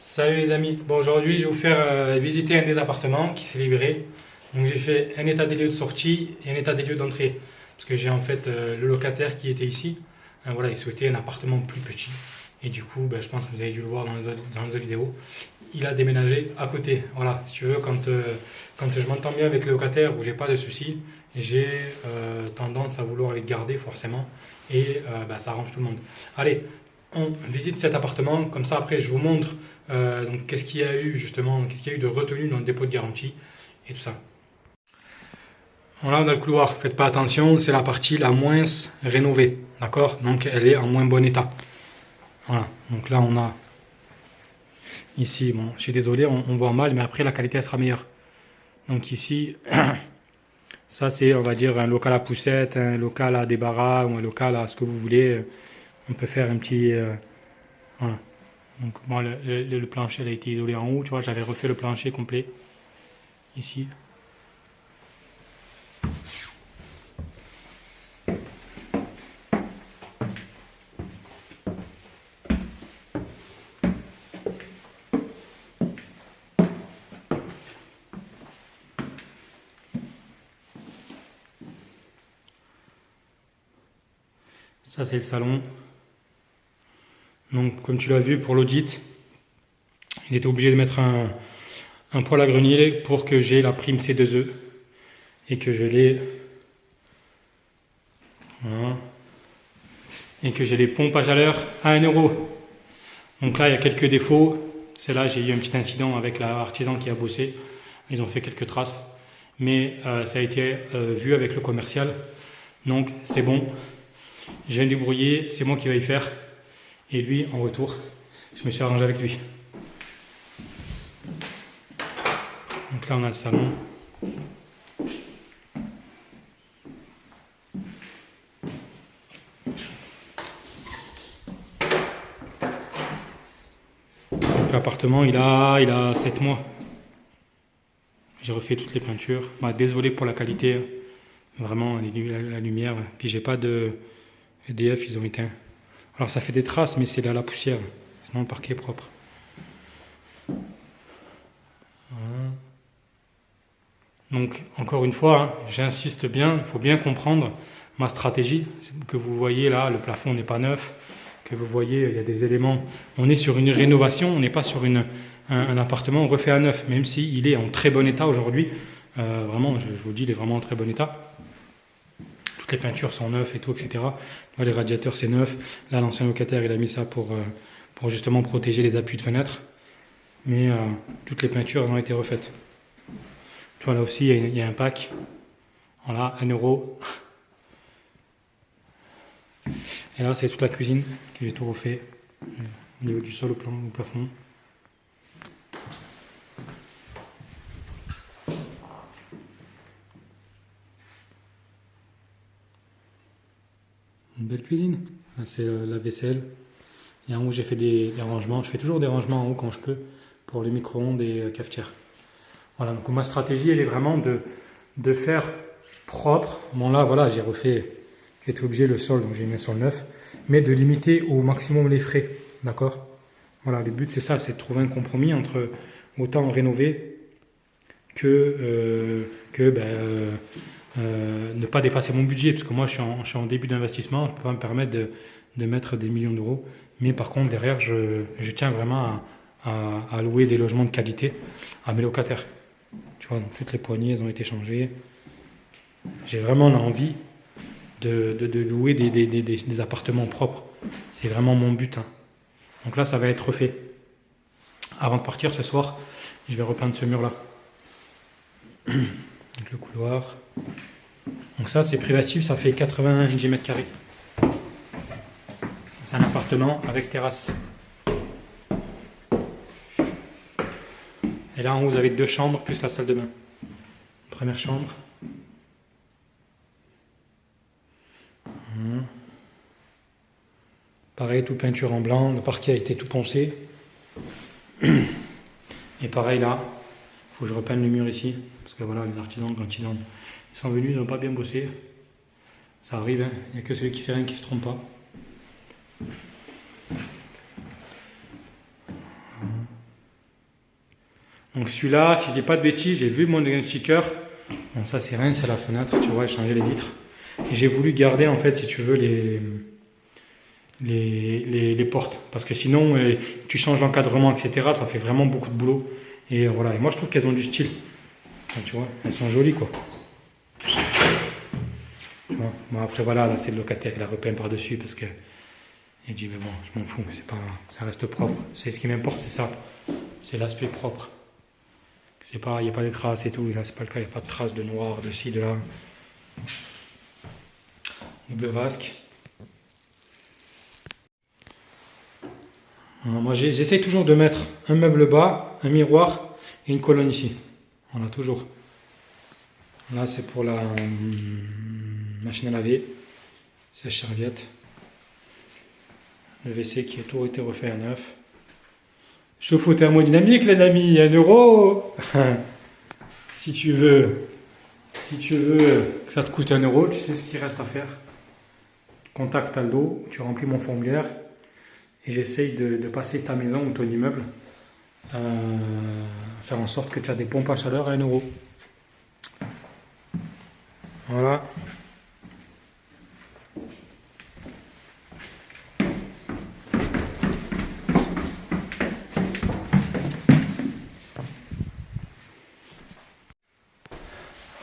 Salut les amis, bon aujourd'hui je vais vous faire visiter un des appartements qui s'est libéré. Donc j'ai fait un état des lieux de sortie et un état des lieux d'entrée. Parce que j'ai en fait le locataire qui était ici, voilà, il souhaitait un appartement plus petit. Et du coup, je pense que vous avez dû le voir dans les autres vidéos, il a déménagé à côté. Voilà, si tu veux, quand je m'entends bien avec le locataire ou j'ai pas de soucis, j'ai tendance à vouloir les garder forcément. Et ça arrange tout le monde. Allez, on visite cet appartement, comme ça après je vous montre donc qu'est-ce qu'il y a eu justement, qu'est-ce qu'il y a eu de retenu dans le dépôt de garantie et tout ça. Voilà, on a le couloir, faites pas attention, c'est la partie la moins rénovée, d'accord? Donc elle est en moins bon état. Voilà, donc là on a ici, bon, je suis désolé, on voit mal, mais après la qualité elle sera meilleure. Donc ici, ça c'est on va dire un local à poussette, un local à débarras ou un local à ce que vous voulez. On peut faire un petit, voilà. Donc bon, le plancher il a été isolé en haut, tu vois, j'avais refait le plancher complet ici. Ça c'est le salon. Donc comme tu l'as vu pour l'audit, il était obligé de mettre un poêle à grenier pour que j'ai la prime C2E et que je l'ai, voilà, et que j'ai les pompes à chaleur à 1 euro. Donc là il y a quelques défauts. C'est là j'ai eu un petit incident avec l'artisan qui a bossé. Ils ont fait quelques traces, mais ça a été vu avec le commercial. Donc c'est bon. Je viens de débrouiller, c'est moi qui vais y faire. Et lui, en retour, je me suis arrangé avec lui. Donc là, on a le salon. Donc l'appartement, il a 7 mois. J'ai refait toutes les peintures. Désolé pour la qualité, vraiment, la lumière. Puis j'ai pas de EDF, ils ont éteint. Alors ça fait des traces, mais c'est là la poussière. Sinon, le parquet est propre. Voilà. Donc, encore une fois, j'insiste bien, il faut bien comprendre ma stratégie. Que vous voyez là, le plafond n'est pas neuf. Que vous voyez, il y a des éléments. On est sur une rénovation, on n'est pas sur un appartement refait à neuf, même s'il est en très bon état aujourd'hui. Vraiment, je vous le dis, il est vraiment en très bon état. Toutes les peintures sont neuves et tout, etc. Là, les radiateurs, c'est neuf. Là, l'ancien locataire, il a mis ça pour justement protéger les appuis de fenêtre. Mais toutes les peintures ont été refaites. Tu vois, là aussi, il y a un pack. Voilà, 1 euro. Et là, c'est toute la cuisine que j'ai tout refait. Au niveau du sol, au plafond. Une belle cuisine. Là, c'est la vaisselle. Et en haut, j'ai fait des rangements. Je fais toujours des rangements en haut quand je peux pour les micro-ondes et cafetières. Voilà, donc ma stratégie, elle est vraiment de faire propre. Bon, là, voilà, j'ai refait, j'étais obligé le sol, donc j'ai mis un sol neuf, mais de limiter au maximum les frais. D'accord? Voilà, le but, c'est ça, c'est de trouver un compromis entre autant rénover ne pas dépasser mon budget, parce que moi je suis en début d'investissement, je ne peux pas me permettre de mettre des millions d'euros, mais par contre derrière je tiens vraiment à louer des logements de qualité à mes locataires. Tu vois, donc toutes les poignées elles ont été changées. J'ai vraiment envie de louer des appartements propres. C'est vraiment mon but. Donc là ça va être refait. Avant de partir ce soir, je vais repeindre ce mur là. Donc le couloir. Donc ça c'est privatif, ça fait 90 mètres carrés. C'est un appartement avec terrasse. Et là en haut vous avez 2 chambres plus la salle de bain. Première chambre. Pareil, toute peinture en blanc, le parquet a été tout poncé. Et pareil là, il faut que je repeigne le mur ici. Parce que voilà, les artisans quand ils sont venus, ils n'ont pas bien bossé. Ça arrive, il n'y a que celui qui fait rien qui ne se trompe pas. Donc celui-là, si je dis pas de bêtises, j'ai vu mon diagnostiqueur. Bon, ça c'est rien, c'est la fenêtre, tu vois, j'ai changé les vitres. Et j'ai voulu garder en fait, si tu veux, les portes. Parce que sinon, tu changes l'encadrement, etc. Ça fait vraiment beaucoup de boulot. Et voilà, et moi je trouve qu'elles ont du style. Enfin, tu vois, elles sont jolies quoi. Tu vois. Bon, après voilà, là c'est le locataire, il a repeint par-dessus parce que il dit mais bon, je m'en fous, c'est pas, ça reste propre. C'est ce qui m'importe, c'est ça. C'est l'aspect propre. C'est pas, il n'y a pas de traces et tout, là c'est pas le cas, il n'y a pas de traces de noir, de ci, de là. Double vasque. Moi j'essaie toujours de mettre un meuble bas, un miroir et une colonne ici. Voilà, toujours. Là c'est pour la machine à laver, sèche-serviette. Le WC qui a tout été refait à neuf. Chauffe-eau thermodynamique les amis, 1€. Si tu veux que ça te coûte 1€, tu sais ce qu'il reste à faire. Contacte Aldo, tu remplis mon formulaire et j'essaye de passer ta maison ou ton immeuble, faire en sorte que tu as des pompes à chaleur à 1€. Voilà.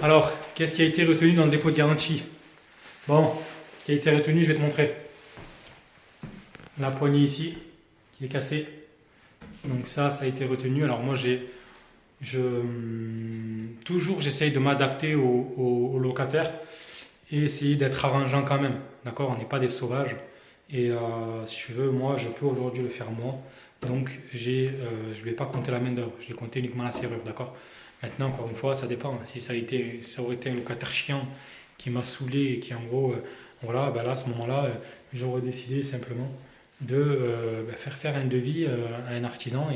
Alors, qu'est-ce qui a été retenu dans le dépôt de garantie? Bon, ce qui a été retenu, je vais te montrer. La poignée ici, qui est cassée. Donc ça a été retenu. Alors moi, toujours j'essaye de m'adapter aux locataires et essayer d'être arrangeant quand même. D'accord? On n'est pas des sauvages. Et si tu veux, moi, je peux aujourd'hui le faire moi. Donc, je ne vais pas compter la main d'œuvre. Je vais compter uniquement la serrure. D'accord? Maintenant, encore une fois, ça dépend. Si ça aurait été un locataire chiant qui m'a saoulé et qui, en gros, voilà, ben là, à ce moment-là, j'aurais décidé simplement de faire un devis à un artisan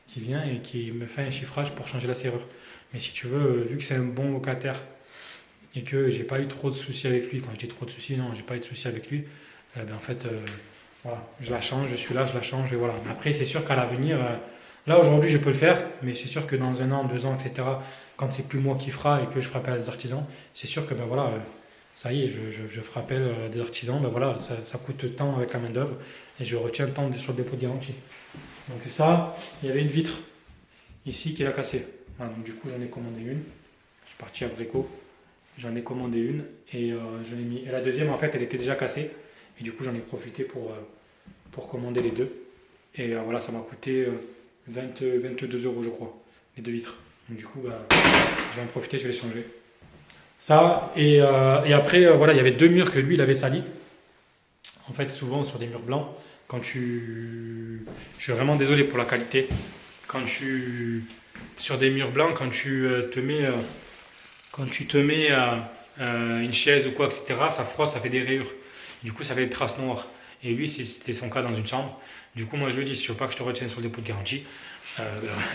qui vient et qui me fait un chiffrage pour changer la serrure. Mais si tu veux, vu que c'est un bon locataire et que j'ai pas eu trop de soucis avec lui, quand je dis trop de soucis, non, j'ai pas eu de soucis avec lui, en fait, voilà, je la change, je suis là, je la change et voilà. Mais après, c'est sûr qu'à l'avenir, là aujourd'hui, je peux le faire, mais c'est sûr que dans 1 an, 2 ans, etc., quand c'est plus moi qui fera et que je ferai appel à des artisans, c'est sûr que voilà, ça y est, je ferai appel à des artisans, voilà, ça coûte tant avec la main-d'œuvre et je retiens le temps sur le dépôt de garantie. Donc, ça, il y avait une vitre ici qui l'a cassée. Voilà, donc du coup, j'en ai commandé une. Je suis parti à Brico, j'en ai commandé une et je l'ai mis. Et la deuxième, en fait, elle était déjà cassée. Et du coup, j'en ai profité pour commander les deux. Et voilà, ça m'a coûté 22€, je crois, les deux vitres. Donc du coup, je vais en profiter, je vais les changer. Ça, et après, voilà, il y avait deux murs que lui, il avait salis. En fait, souvent, sur des murs blancs, je suis vraiment désolé pour la qualité. Sur des murs blancs, quand tu te mets une chaise ou quoi, etc., ça frotte, ça fait des rayures. Du coup, ça fait des traces noires. Et lui, c'était son cas dans une chambre. Du coup, moi, je lui dis, si tu veux pas que je te retienne sur le dépôt de garantie,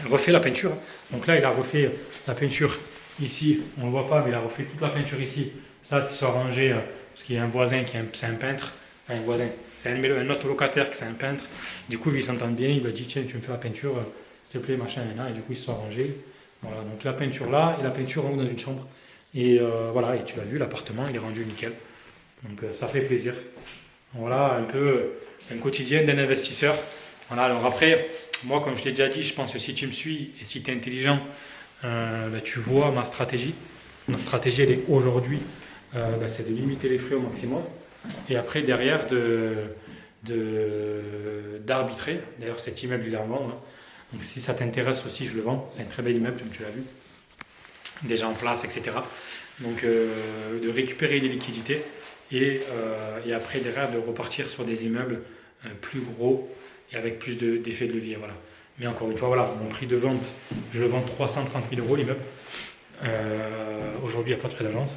refais la peinture. Donc là, il a refait la peinture ici. On ne le voit pas, mais il a refait toute la peinture ici. Ça, c'est arrangé parce qu'il y a un voisin c'est un peintre. Enfin, un voisin, c'est un autre locataire qui c'est un peintre. Du coup, ils s'entendent bien. Il lui a dit, tiens, tu me fais la peinture, s'il te plaît, machin, et du coup, ils se sont arrangés. Voilà, donc la peinture là et la peinture en haut dans une chambre. Et voilà, et tu l'as vu, l'appartement, il est rendu nickel. Donc ça fait plaisir. Voilà un peu un quotidien d'un investisseur. Voilà, alors après, moi comme je t'ai déjà dit, je pense que si tu me suis et si tu es intelligent, tu vois ma stratégie. Notre stratégie, elle est aujourd'hui, c'est de limiter les frais au maximum. Et après, derrière, d'arbitrer. D'ailleurs, cet immeuble, il est en vente. Hein. Donc si ça t'intéresse aussi, je le vends. C'est un très bel immeuble, comme tu l'as vu. Déjà en place, etc. Donc de récupérer des liquidités et après derrière de repartir sur des immeubles plus gros et avec plus d'effet de levier. Voilà. Mais encore une fois, voilà, mon prix de vente, je le vends 330 000 € l'immeuble. Aujourd'hui, il n'y a pas de frais d'agence.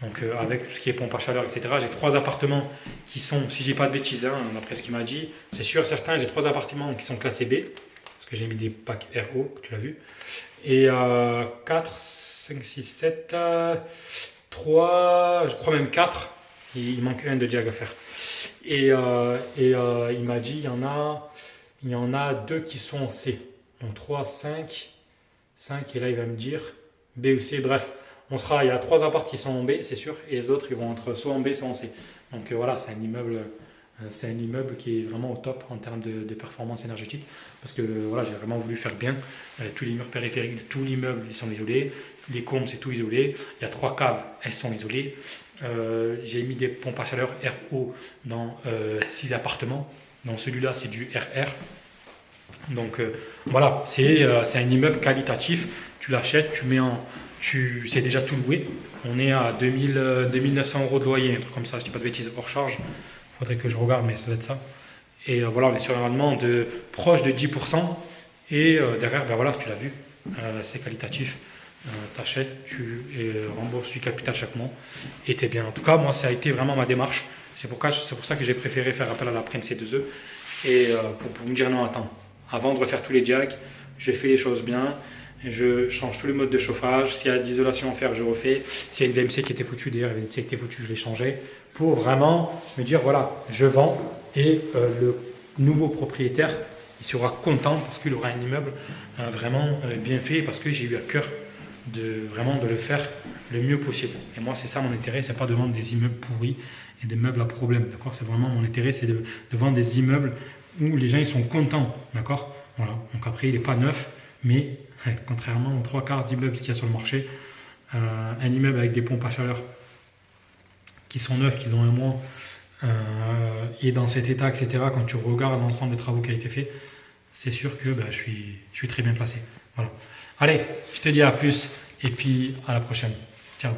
Donc avec tout ce qui est pompe à chaleur, etc. J'ai 3 appartements qui sont, si j'ai pas de bêtises, hein, d'après ce qu'il m'a dit, c'est sûr, certains, j'ai 3 appartements qui sont classés B, parce que j'ai mis des packs RO, que tu l'as vu. Et 4, 5, 6, 7, 3, je crois même 4. Il manque un de diag à faire. Et il m'a dit il y en a 2 qui sont en C. Donc 3, 5, 5 et là il va me dire B ou C. Bref, il y a 3 apparts qui sont en B, c'est sûr, et les autres ils vont être soit en B, soit en C. Donc voilà, c'est un immeuble qui est vraiment au top en termes de performance énergétique, parce que voilà, j'ai vraiment voulu faire bien. Tous les murs périphériques de tout l'immeuble ils sont isolés, les combles c'est tout isolé, il y a 3 caves, elles sont isolées. J'ai mis des pompes à chaleur RO dans 6 appartements. Dans celui-là c'est du RR. Donc voilà, c'est un immeuble qualitatif. Tu l'achètes, c'est déjà tout loué. On est à 2900 € de loyer, un truc comme ça, je dis pas de bêtises, hors charge. Il faudrait que je regarde, mais ça doit être ça. Et voilà, on est sur un rendement proche de 10%. Et derrière, ben voilà, tu l'as vu, c'est qualitatif. Tu achètes, tu rembourses du capital chaque mois. Et tu es bien. En tout cas, moi, ça a été vraiment ma démarche. C'est pour ça que j'ai préféré faire appel à la prime C2E. Et pour me dire non, attends, avant de refaire tous les jacks, je fais les choses bien. Je change tous les modes de chauffage. S'il y a de l'isolation à faire, je refais. S'il y a une VMC qui était foutue, d'ailleurs, une VMC qui était foutue, je l'ai changé. Pour vraiment me dire, voilà, je vends. Et le nouveau propriétaire, il sera content parce qu'il aura un immeuble vraiment bien fait. Parce que j'ai eu à cœur de le faire le mieux possible. Et moi, c'est ça mon intérêt. C'est pas de vendre des immeubles pourris et des meubles à problème. D'accord, c'est vraiment mon intérêt, c'est de vendre des immeubles où les gens ils sont contents. D'accord. Voilà. Donc après, il n'est pas neuf, mais contrairement aux 3/4 d'immeubles qu'il y a sur le marché, un immeuble avec des pompes à chaleur qui sont neufs, qui ont un mois, et dans cet état, etc., quand tu regardes l'ensemble des travaux qui a été fait, c'est sûr que je suis très bien placé. Voilà. Allez, je te dis à plus et puis à la prochaine. Ciao.